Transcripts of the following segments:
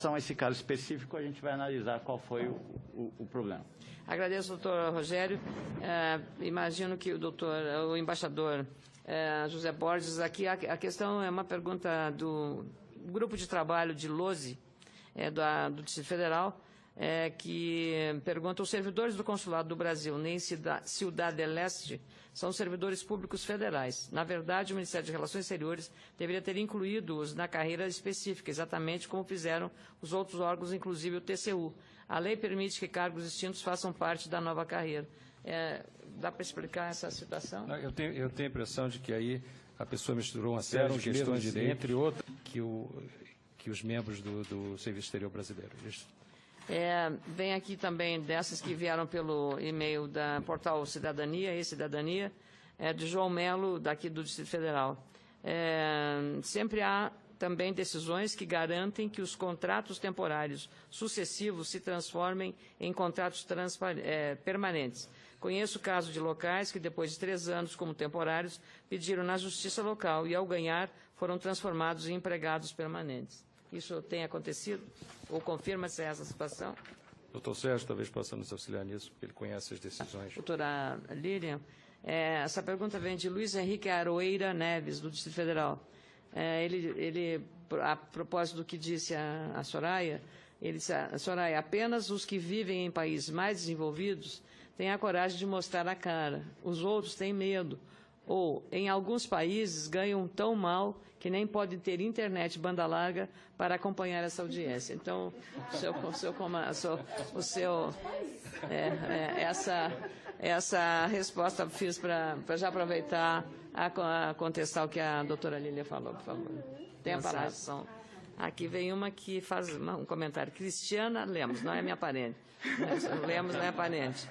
relação a esse caso específico, a gente vai analisar qual foi o problema. Agradeço, doutor Rogério. Imagino que o embaixador José Borges, aqui a questão é uma pergunta do grupo de trabalho de LOSE, do Distrito Federal, que pergunta: os servidores do Consulado do Brasil em Ciudad del Este são servidores públicos federais. Na verdade, o Ministério de Relações Exteriores deveria ter incluído-os na carreira específica, exatamente como fizeram os outros órgãos, inclusive o TCU. A lei permite que cargos distintos façam parte da nova carreira. Dá para explicar essa situação? Eu tenho a impressão de que aí a pessoa misturou uma série de questões, entre outras, que os membros do Serviço Exterior Brasileiro. Vem aqui também dessas que vieram pelo e-mail da portal Cidadania, e-Cidadania, de João Melo, daqui do Distrito Federal. Sempre há também decisões que garantem que os contratos temporários sucessivos se transformem em contratos permanentes. Conheço o caso de locais que, depois de 3 anos como temporários, pediram na justiça local e, ao ganhar, foram transformados em empregados permanentes. Isso tem acontecido? Ou confirma-se essa situação? Doutor Sérgio talvez possa nos auxiliar nisso, porque ele conhece as decisões. Doutora Lília, essa pergunta vem de Luiz Henrique Aroeira Neves, do Distrito Federal. Ele, a propósito do que disse a Soraya, ele disse: Soraya, apenas os que vivem em países mais desenvolvidos têm a coragem de mostrar a cara. Os outros têm medo. Ou, em alguns países, ganham tão mal que nem podem ter internet banda larga para acompanhar essa audiência. Então, essa resposta fiz para já aproveitar a contestar o que a doutora Lília falou, por favor. Tem a palavra. Aqui vem uma que faz um comentário. Cristiana Lemos, não é minha parente. Lemos não é parente.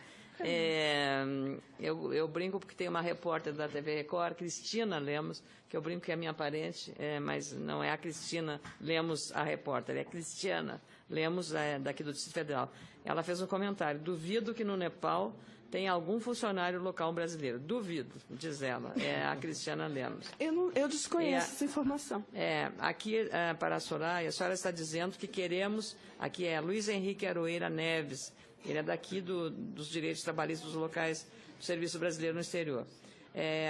Eu brinco porque tem uma repórter da TV Record, Cristina Lemos, que eu brinco que é minha parente, mas não é a Cristina Lemos, a repórter, é Cristiana Lemos, daqui do Distrito Federal. Ela fez um comentário: duvido que no Nepal tenha algum funcionário local brasileiro. Duvido, diz ela, a Cristiana Lemos. Eu desconheço essa informação. Aqui, para a senhora está dizendo que queremos, aqui é Luiz Henrique Aroeira Neves, ele é daqui dos direitos trabalhistas dos locais do Serviço Brasileiro no Exterior.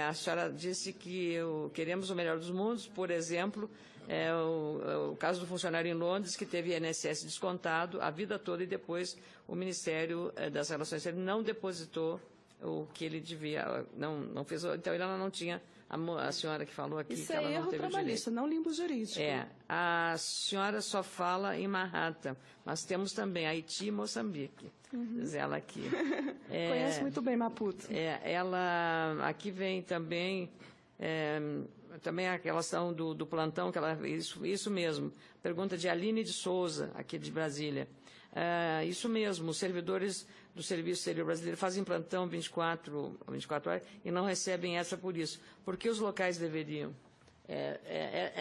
A senhora disse que queremos o melhor dos mundos, por exemplo, o caso do funcionário em Londres, que teve INSS descontado a vida toda e depois o Ministério das Relações Exteriores não depositou o que ele devia, não fez, então ela não tinha, a senhora que falou aqui, isso que ela é não erro teve trabalhista, direito. não limbo jurídico. A senhora só fala em Manhattan, mas temos também Haiti e Moçambique, diz ela aqui. Conheço muito bem Maputo. Ela, aqui vem também a relação do plantão, que ela, isso mesmo, pergunta de Aline de Souza, aqui de Brasília. Isso mesmo, os servidores do Serviço Exterior Brasileiro fazem plantão 24 horas e não recebem essa por isso. Por que os locais deveriam?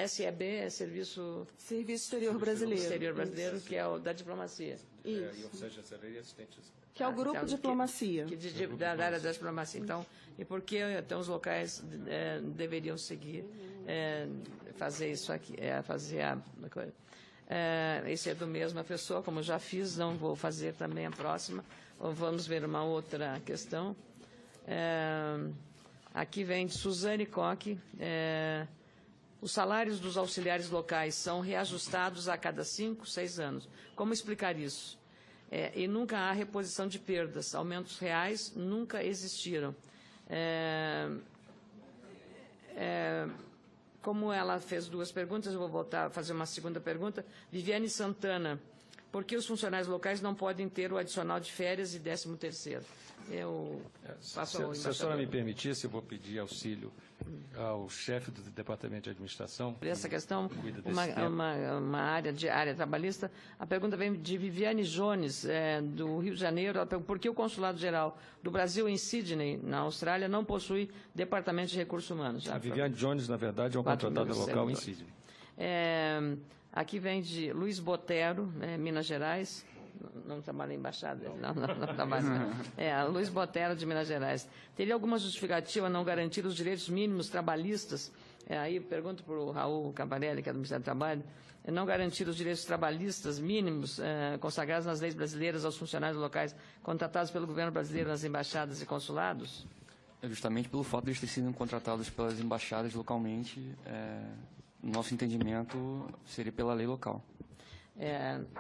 SEB é Serviço Exterior Brasileiro. Exterior Brasileiro, que é o da diplomacia. Que é o grupo diplomacia. Da área da diplomacia. Então, e por que então os locais deveriam seguir, fazer isso aqui, fazer a coisa? Esse é do mesma pessoa, como já fiz, não vou fazer também a próxima. Vamos ver uma outra questão. Aqui vem de Suzane Coque. Os salários dos auxiliares locais são reajustados a cada 5, 6 anos. Como explicar isso? E nunca há reposição de perdas. Aumentos reais nunca existiram. Como ela fez 2 perguntas, eu vou voltar a fazer uma segunda pergunta. Viviane Santana, por que os funcionários locais não podem ter o adicional de férias e 13º? Eu passo ao embaixador. Se a senhora me permitisse, eu vou pedir auxílio ao chefe do Departamento de Administração. Essa questão, uma área trabalhista. A pergunta vem de Viviane Jones, do Rio de Janeiro. Ela pergunta: por que o Consulado-Geral do Brasil em Sydney, na Austrália, não possui Departamento de Recursos Humanos? A Viviane Jones, na verdade, é um contratado local em Sydney. Aqui vem de Luiz Botero, Minas Gerais. Não trabalha em embaixada, não trabalha. Luiz Botero, de Minas Gerais. Teria alguma justificativa não garantir os direitos mínimos trabalhistas Aí pergunto para o Raul Campanelli, que é do Ministério do Trabalho, não garantir os direitos trabalhistas mínimos consagrados nas leis brasileiras aos funcionários locais contratados pelo governo brasileiro nas embaixadas e consulados? É justamente pelo fato de eles terem sido contratados pelas embaixadas localmente, nosso entendimento seria pela lei local.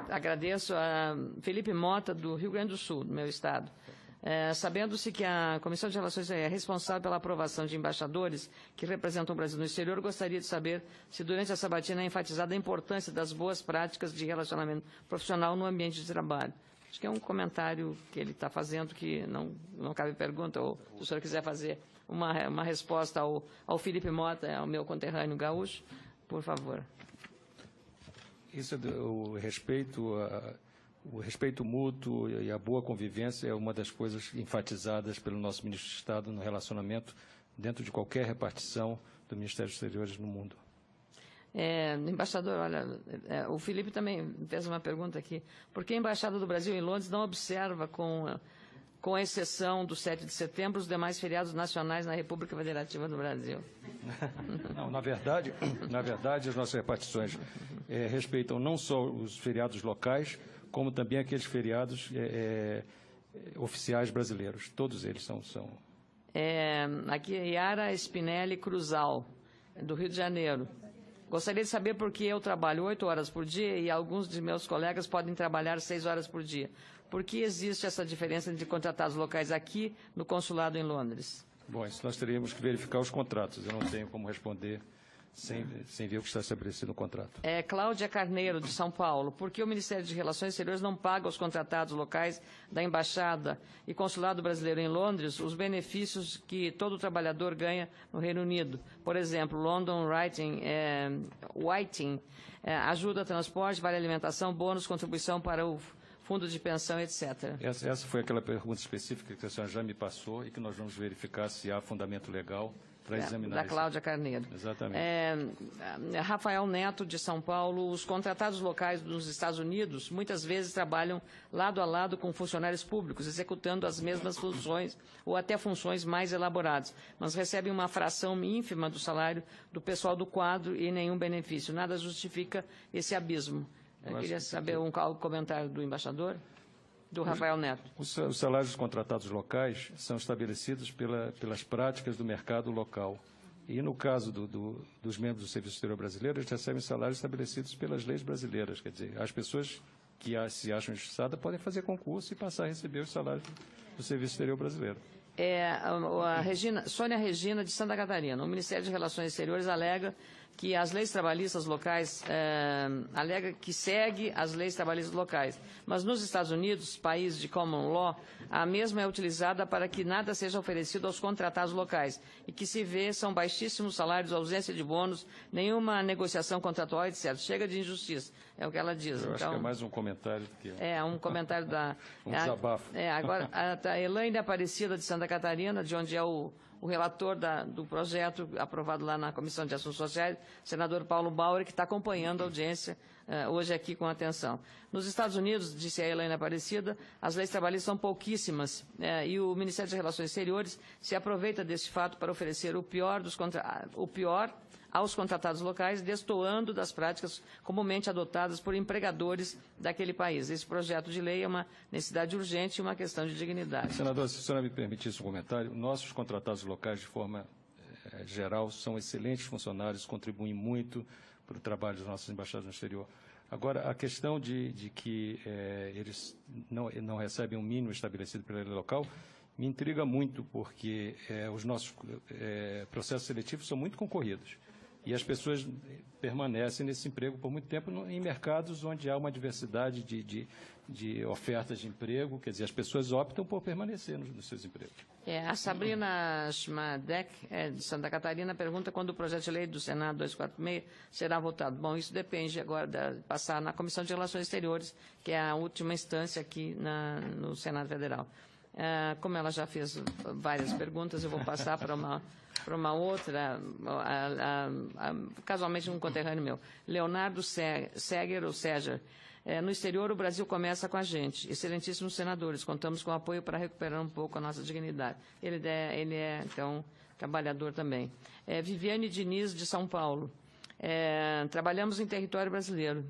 Agradeço a Felipe Mota, do Rio Grande do Sul, do meu estado. Sabendo-se que a Comissão de Relações é responsável pela aprovação de embaixadores que representam o Brasil no exterior, gostaria de saber se durante a sabatina é enfatizada a importância das boas práticas de relacionamento profissional no ambiente de trabalho. Acho que é um comentário que ele está fazendo que não cabe pergunta, ou se o senhor quiser fazer uma resposta ao Felipe Mota, ao meu conterrâneo gaúcho, por favor. Isso, o respeito mútuo e a boa convivência é uma das coisas enfatizadas pelo nosso ministro de Estado no relacionamento dentro de qualquer repartição do Ministério dos Exteriores no mundo. Embaixador, olha, o Felipe também fez uma pergunta aqui. Por que a Embaixada do Brasil em Londres não observa, com exceção do 7 de setembro, os demais feriados nacionais na República Federativa do Brasil? Não, na verdade, as nossas repartições respeitam não só os feriados locais, como também aqueles feriados oficiais brasileiros. Todos eles são... Aqui é Yara Spinelli Cruzal, do Rio de Janeiro. Gostaria de saber por que eu trabalho 8 horas por dia e alguns de meus colegas podem trabalhar 6 horas por dia. Por que existe essa diferença entre contratados locais aqui no consulado em Londres? Bom, isso nós teríamos que verificar os contratos. Eu não tenho como responder sem ver o que está estabelecido no contrato. Cláudia Carneiro, de São Paulo. Por que o Ministério de Relações Exteriores não paga aos contratados locais da Embaixada e Consulado Brasileiro em Londres os benefícios que todo trabalhador ganha no Reino Unido? Por exemplo, London Whiting, ajuda a transporte, vale alimentação, bônus, contribuição para o fundo de pensão, etc. Essa foi aquela pergunta específica que a senhora já me passou e que nós vamos verificar se há fundamento legal para examinar. Da Cláudia Carneiro. Exatamente. Rafael Neto, de São Paulo. Os contratados locais dos Estados Unidos muitas vezes trabalham lado a lado com funcionários públicos, executando as mesmas funções ou até funções mais elaboradas, mas recebem uma fração ínfima do salário do pessoal do quadro e nenhum benefício. Nada justifica esse abismo. Eu queria saber um comentário do embaixador, do Rafael Neto. Os salários dos contratados locais são estabelecidos pelas práticas do mercado local. E, no caso dos membros do Serviço Exterior Brasileiro, eles recebem salários estabelecidos pelas leis brasileiras. Quer dizer, as pessoas que se acham injustiçadas podem fazer concurso e passar a receber os salários do Serviço Exterior Brasileiro. Sônia Regina, de Santa Catarina. O Ministério de Relações Exteriores alega que as leis trabalhistas locais, segue as leis trabalhistas locais. Mas nos Estados Unidos, país de common law, a mesma é utilizada para que nada seja oferecido aos contratados locais. E que se vê são baixíssimos salários, ausência de bônus, nenhuma negociação contratual, etc. Chega de injustiça, é o que ela diz. Eu acho que é mais um comentário do que... um comentário da... desabafo. Agora, a Elaine Aparecida, de Santa Catarina, de onde é o relator do projeto aprovado lá na Comissão de Assuntos Sociais, senador Paulo Bauer, que está acompanhando a audiência hoje aqui com atenção. Nos Estados Unidos, disse a Elaine Aparecida, as leis trabalhistas são pouquíssimas e o Ministério de Relações Exteriores se aproveita desse fato para oferecer o pior aos contratados locais, destoando das práticas comumente adotadas por empregadores daquele país. Esse projeto de lei é uma necessidade urgente e uma questão de dignidade. Senador, se a senhora me permitisse um comentário, nossos contratados locais, de forma geral, são excelentes funcionários, contribuem muito para o trabalho dos nossos embaixados no exterior. Agora, a questão de que eles não recebem um mínimo estabelecido pela lei local me intriga muito, porque os nossos processos seletivos são muito concorridos. E as pessoas permanecem nesse emprego por muito tempo em mercados onde há uma diversidade de ofertas de emprego, quer dizer, as pessoas optam por permanecer nos seus empregos. A Sabrina Schmadek, de Santa Catarina, pergunta quando o projeto de lei do Senado 246 será votado. Bom, isso depende agora de passar na Comissão de Relações Exteriores, que é a última instância aqui no Senado Federal. Como ela já fez várias perguntas, eu vou passar para uma outra, casualmente um conterrâneo meu. Leonardo Seger, ou Seger. No exterior, o Brasil começa com a gente. Excelentíssimos senadores, contamos com apoio para recuperar um pouco a nossa dignidade. Ele é, então, trabalhador também. Viviane Diniz, de São Paulo. Trabalhamos em território brasileiro,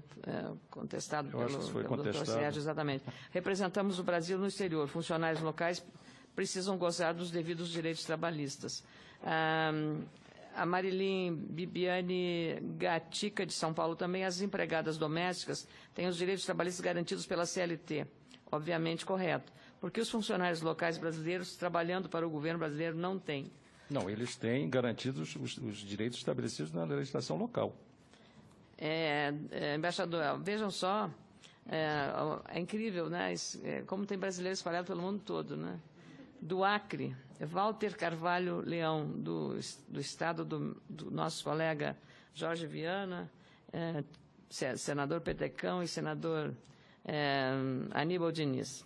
contestado Eu acho que isso foi pelo contestado. Dr. Sérgio, exatamente. Representamos o Brasil no exterior. Funcionários locais precisam gozar dos devidos direitos trabalhistas. A Marilim Bibiane Gatica, de São Paulo, também. As empregadas domésticas têm os direitos trabalhistas garantidos pela CLT. Obviamente correto. Porque os funcionários locais brasileiros, trabalhando para o governo brasileiro, não têm. Não, eles têm garantidos os direitos estabelecidos na legislação local. Embaixador, vejam só, é incrível, né? Como tem brasileiros espalhados pelo mundo todo, né? Do Acre, Walter Carvalho Leão, do estado do nosso colega Jorge Viana, senador Petecão e senador Aníbal Diniz.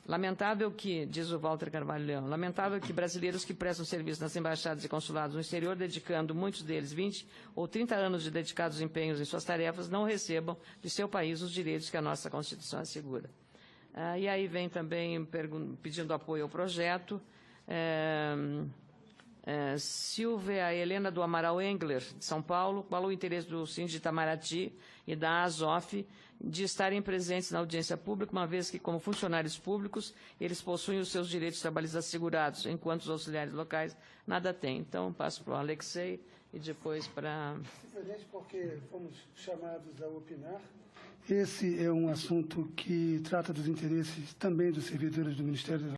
Lamentável que, diz o Walter Carvalho Leão, lamentável que brasileiros que prestam serviço nas embaixadas e consulados no exterior, dedicando, muitos deles, 20 ou 30 anos de dedicados empenhos em suas tarefas, não recebam de seu país os direitos que a nossa Constituição assegura. E aí vem também pedindo apoio ao projeto, Silvia Helena do Amaral Engler, de São Paulo, qual o interesse do Síndico de Itamaraty e da ASOF de estarem presentes na audiência pública, uma vez que, como funcionários públicos, eles possuem os seus direitos trabalhistas assegurados, enquanto os auxiliares locais nada têm. Então, passo para o Alexei e depois para... Diferente porque fomos chamados a opinar. Esse é um assunto que trata dos interesses também dos servidores do Ministério da